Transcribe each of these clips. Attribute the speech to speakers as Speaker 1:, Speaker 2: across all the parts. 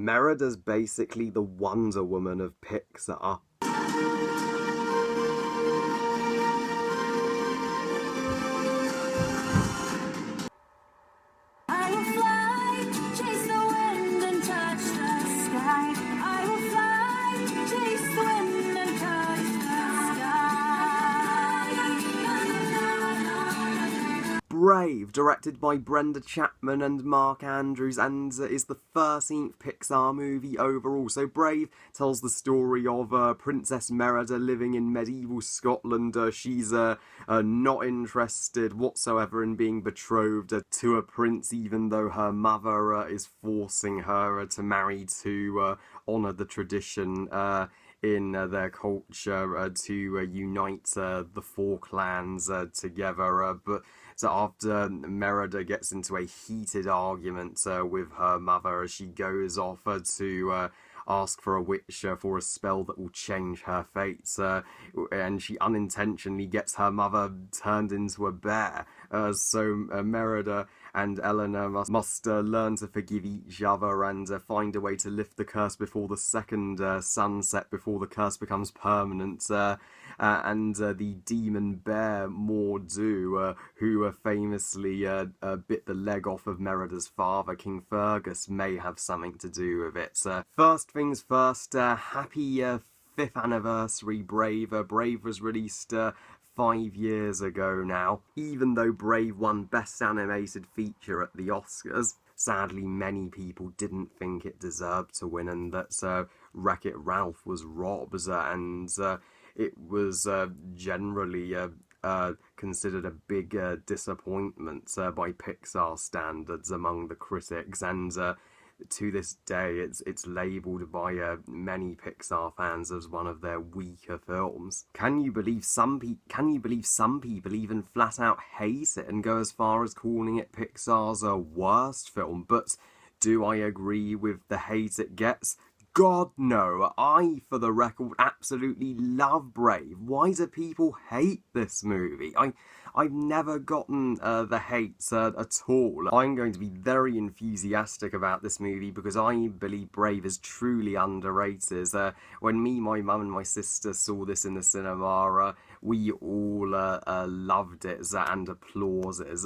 Speaker 1: Merida's basically the Wonder Woman of Pixar. Brave, directed by Brenda Chapman and Mark Andrews, and is the 13th Pixar movie overall. So Brave tells the story of Princess Merida living in medieval Scotland. She's not interested whatsoever in being betrothed to a prince, even though her mother is forcing her to marry to honour the tradition in their culture to unite the four clans together. But so after Merida gets into a heated argument with her mother, she goes off to ask for a witch for a spell that will change her fate, and she unintentionally gets her mother turned into a bear. So Merida and Eleanor must learn to forgive each other and find a way to lift the curse before the second sunset, before the curse becomes permanent. And the demon bear Mordu, who famously bit the leg off of Merida's father, King Fergus, may have something to do with it. First things first, happy 5th anniversary, Brave. Brave was released 5 years ago now. Even though Brave won Best Animated Feature at the Oscars, sadly many people didn't think it deserved to win, and that Wreck-It Ralph was robbed, and it was generally considered a big disappointment by Pixar standards among the critics, and to this day it's labelled by many Pixar fans as one of their weaker films. Can you believe some people even flat out hate it and go as far as calling it Pixar's worst film? But do I agree with the hate it gets? God, no. I, for the record, absolutely love Brave. Why do people hate this movie? I've never gotten the hate at all. I'm going to be very enthusiastic about this movie because I believe Brave is truly underrated. When me, my mum and my sister saw this in the cinema, we all loved it and applauded.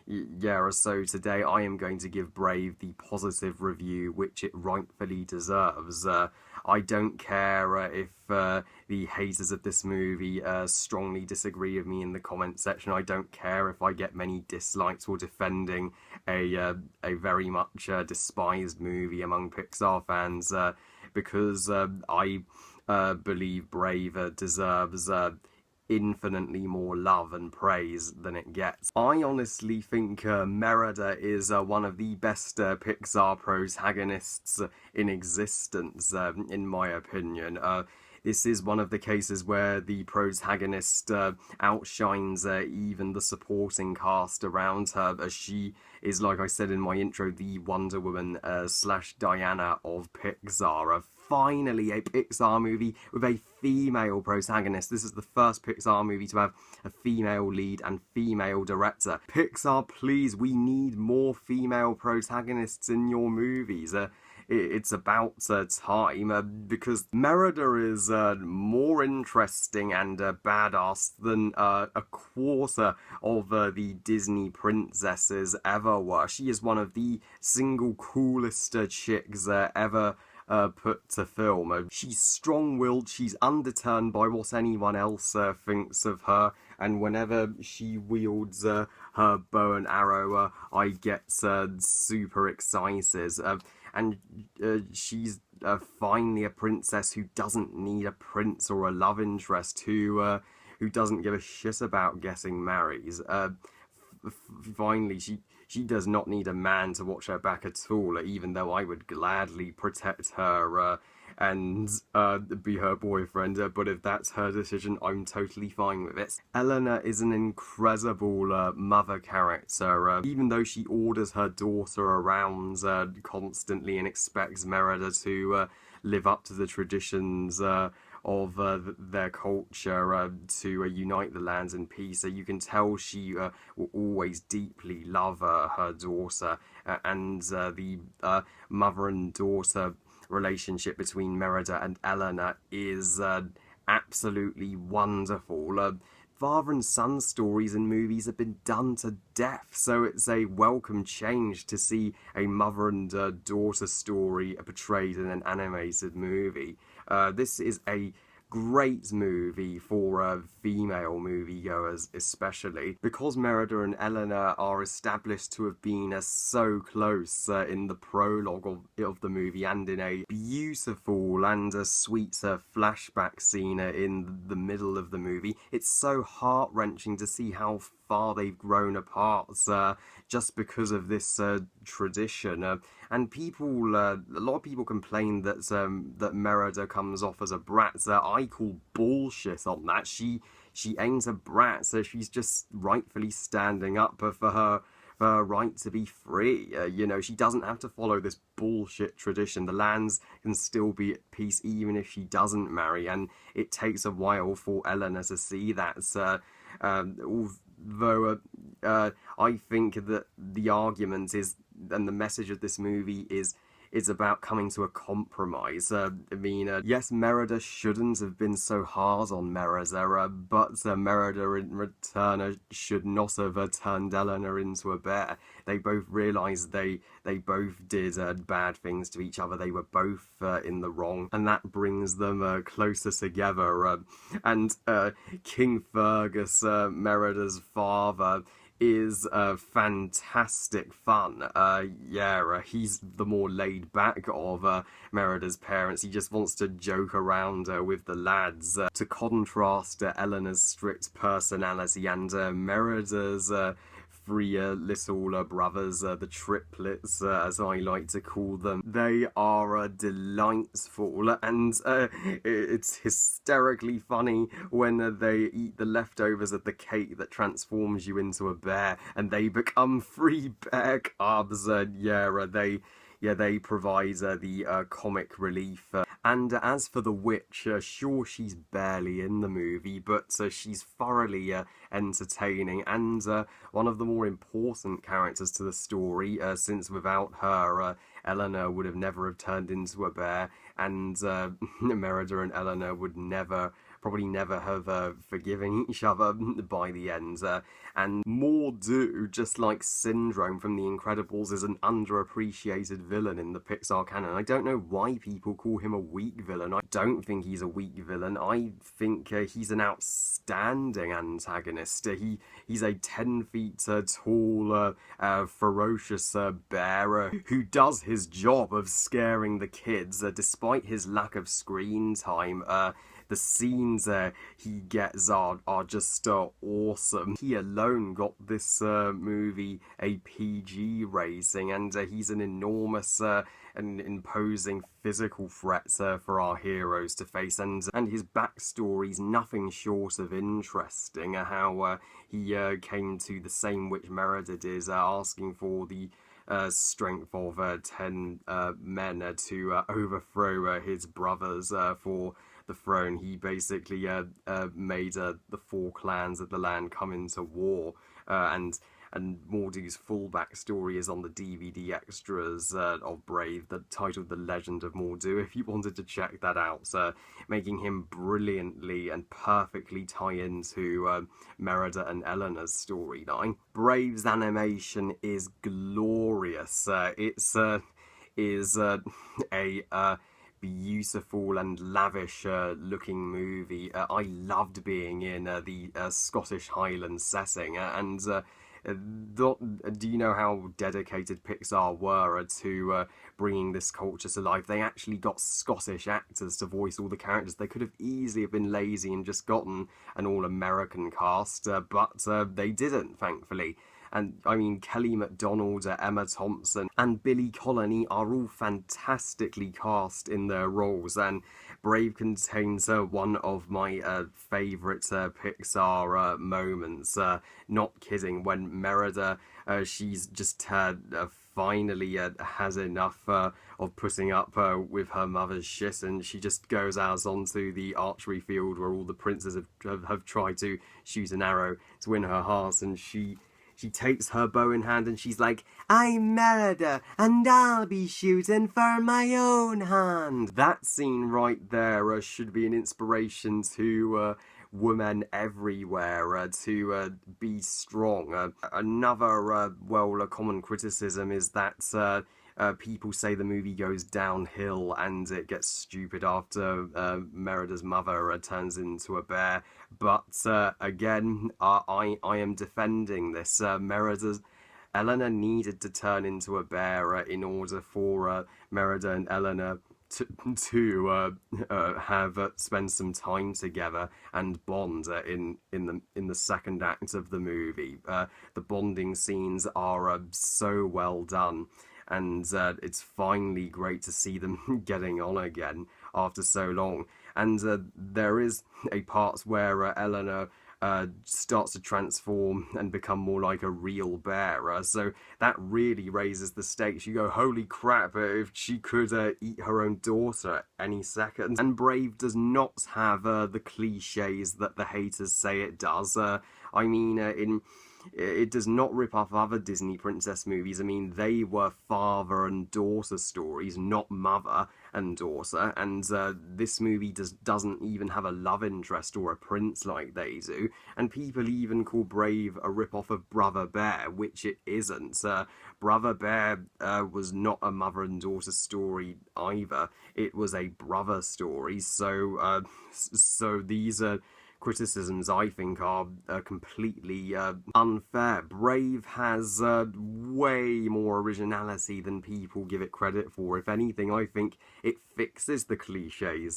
Speaker 1: Yeah, so today I am going to give Brave the positive review which it rightfully deserves. I don't care if the haters of this movie strongly disagree with me in the comment section. I don't care if I get many dislikes for defending a very much despised movie among Pixar fans, because I believe Brave deserves infinitely more love and praise than it gets. I honestly think Merida is one of the best Pixar protagonists in existence, in my opinion. This is one of the cases where the protagonist outshines even the supporting cast around her, as she is, like I said in my intro, the Wonder Woman / Diana of Pixar. Finally, a Pixar movie with a female protagonist. This is the first Pixar movie to have a female lead and female director. Pixar, please, we need more female protagonists in your movies. It's about time, because Merida is more interesting and badass than a quarter of the Disney princesses ever were. She is one of the single coolest chicks ever put to film. She's strong-willed, she's undeterred by what anyone else thinks of her, and whenever she wields her bow and arrow, I get super excited. And she's finally a princess who doesn't need a prince or a love interest, who doesn't give a shit about getting married. Finally, she does not need a man to watch her back at all, even though I would gladly protect her and be her boyfriend, but if that's her decision, I'm totally fine with it. Eleanor is an incredible mother character, even though she orders her daughter around constantly and expects Merida to live up to the traditions their culture to unite the lands in peace. So you can tell she will always deeply love her daughter, and the mother and daughter relationship between Merida and Eleanor is absolutely wonderful. Father and son stories in movies have been done to death, so it's a welcome change to see a mother and daughter story portrayed in an animated movie. This is a great movie for female moviegoers, especially because Merida and Eleanor are established to have been so close in the prologue of the movie, and in a beautiful and sweet flashback scene in the middle of the movie. It's so heart-wrenching to see how far they've grown apart just because of this tradition. And people, a lot of people complain that that Merida comes off as a brat. I call bullshit on that. She ain't a brat, so she's just rightfully standing up for her right to be free. You know, she doesn't have to follow this bullshit tradition. The lands can still be at peace even if she doesn't marry, and it takes a while for Eleanor to see that. Although I think that the argument is, and the message of this movie is about coming to a compromise. Yes, Merida shouldn't have been so hard on Merida, but Merida in return should not have turned Eleanor into a bear. They both realised they both did bad things to each other. They were both in the wrong, and that brings them closer together. And King Fergus, Merida's father, is fantastic fun. He's the more laid back of Merida's parents. He just wants to joke around with the lads to contrast Eleanor's strict personality and Merida's three little brothers, the triplets, as I like to call them. They are delightful, and it's hysterically funny when they eat the leftovers of the cake that transforms you into a bear, and they become free bear cubs. They provide the comic relief. And as for the witch, sure, she's barely in the movie, but she's thoroughly entertaining, and one of the more important characters to the story, since without her, Eleanor would have never have turned into a bear, and Merida and Eleanor would probably never have forgiven each other by the end. And Mordu, just like Syndrome from The Incredibles, is an underappreciated villain in the Pixar canon. I don't know why people call him a weak villain. I don't think he's a weak villain. I think he's an outstanding antagonist. He's a 10 feet tall, ferocious bear who does his job of scaring the kids, despite his lack of screen time. The scenes he gets are just awesome. He alone got this movie a PG rating, and he's an enormous and imposing physical threat for our heroes to face, and his backstory's nothing short of interesting. How he came to the same which Merida did, asking for the strength of 10 men to overthrow his brothers for the throne. He basically made the 4 clans of the land come into war, and Mordu's full backstory is on the DVD extras of Brave, titled The Legend of Mordu, if you wanted to check that out, making him brilliantly and perfectly tie into Merida and Eleanor's storyline. Brave's animation is glorious. It's a beautiful and lavish looking movie. I loved being in the Scottish Highland setting, and do you know how dedicated Pixar were to bringing this culture to life? They actually got Scottish actors to voice all the characters. They could have easily have been lazy and just gotten an all-American cast, but they didn't, thankfully. And I mean, Kelly MacDonald, Emma Thompson, and Billy Connolly are all fantastically cast in their roles, and Brave contains one of my favourite Pixar moments. Not kidding, when Merida she's just finally has enough of putting up with her mother's shit, and she just goes out onto the archery field where all the princes have tried to shoot an arrow to win her heart, and she takes her bow in hand and she's like, "I'm Merida, and I'll be shooting for my own hand." That scene right there should be an inspiration to women everywhere to be strong. Another common criticism is that people say the movie goes downhill and it gets stupid after Merida's mother turns into a bear. But again, I am defending this. Eleanor needed to turn into a bear in order for Merida and Eleanor to spend some time together and bond in the second act of the movie. The bonding scenes are so well done, and it's finally great to see them getting on again after so long. And there is a part where Eleanor starts to transform and become more like a real bear. So that really raises the stakes. You go, holy crap, if she could eat her own daughter any second. And Brave does not have the cliches that the haters say it does. I mean, it does not rip off other Disney princess movies. I mean, they were father and daughter stories, not mother and daughter, and this movie doesn't even have a love interest or a prince like they do, and people even call Brave a rip-off of Brother Bear, which it isn't. Brother Bear was not a mother and daughter story either. It was a brother story, so these criticisms, I think, are completely unfair. Brave has way more originality than people give it credit for. If anything, I think it fixes the cliches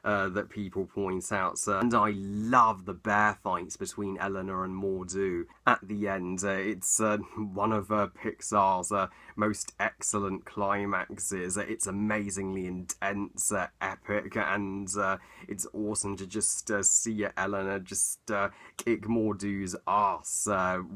Speaker 1: that people point out. And I love the bear fights between Eleanor and Mordu at the end. It's one of Pixar's most excellent climaxes. It's amazingly intense, epic, and it's awesome to just see Eleanor just kick Mordu's ass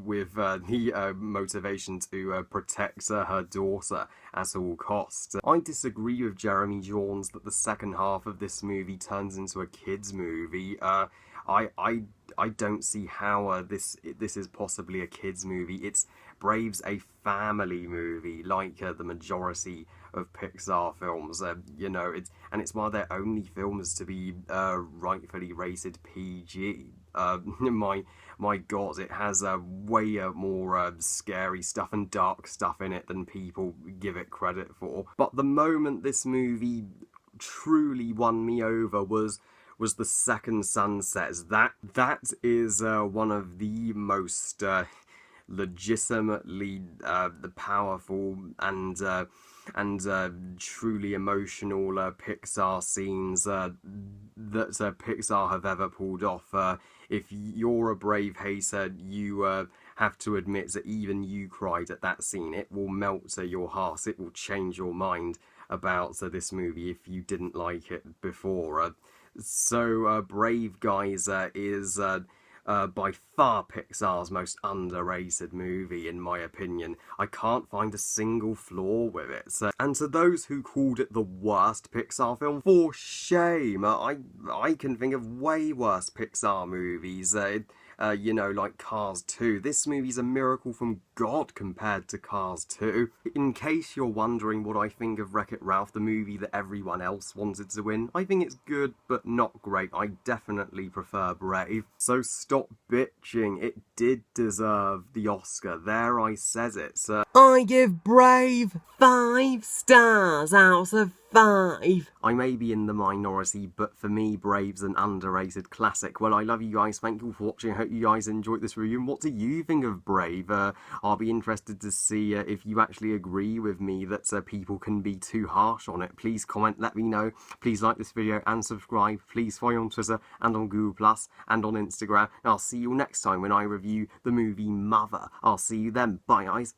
Speaker 1: with the motivation to protect her daughter at all costs. I disagree with Jeremy Jahns that the second half of this movie turns into a kids movie. I don't see how this is possibly a kids movie. Brave's a family movie, like the majority of Pixar films. You know, it's one of their only films to be rightfully rated PG. My God, it has way more scary stuff and dark stuff in it than people give it credit for. But the moment this movie truly won me over was the second sunsets. That is one of the most legitimately powerful and truly emotional Pixar scenes that Pixar have ever pulled off. If you're a Brave hater, you have to admit that even you cried at that scene. It will melt your heart. It will change your mind about this movie if you didn't like it before. So Brave, guys, is by far Pixar's most underrated movie, in my opinion. I can't find a single flaw with it. And to those who called it the worst Pixar film, for shame. I can think of way worse Pixar movies. You know, like Cars 2. This movie's a miracle from God compared to Cars 2. In case you're wondering what I think of Wreck-It Ralph, the movie that everyone else wanted to win, I think it's good, but not great. I definitely prefer Brave. So stop bitching. It did deserve the Oscar. There, I says it. I give Brave 5 stars out of 5. I may be in the minority, but for me, Brave's an underrated classic. Well, I love you guys. Thank you for watching. I hope you guys enjoyed this review. And what do you think of Brave? I'll be interested to see if you actually agree with me that people can be too harsh on it. Please comment, let me know. Please like this video and subscribe. Please follow on Twitter and on Google+, and on Instagram. And I'll see you next time when I review the movie Mother. I'll see you then. Bye, guys.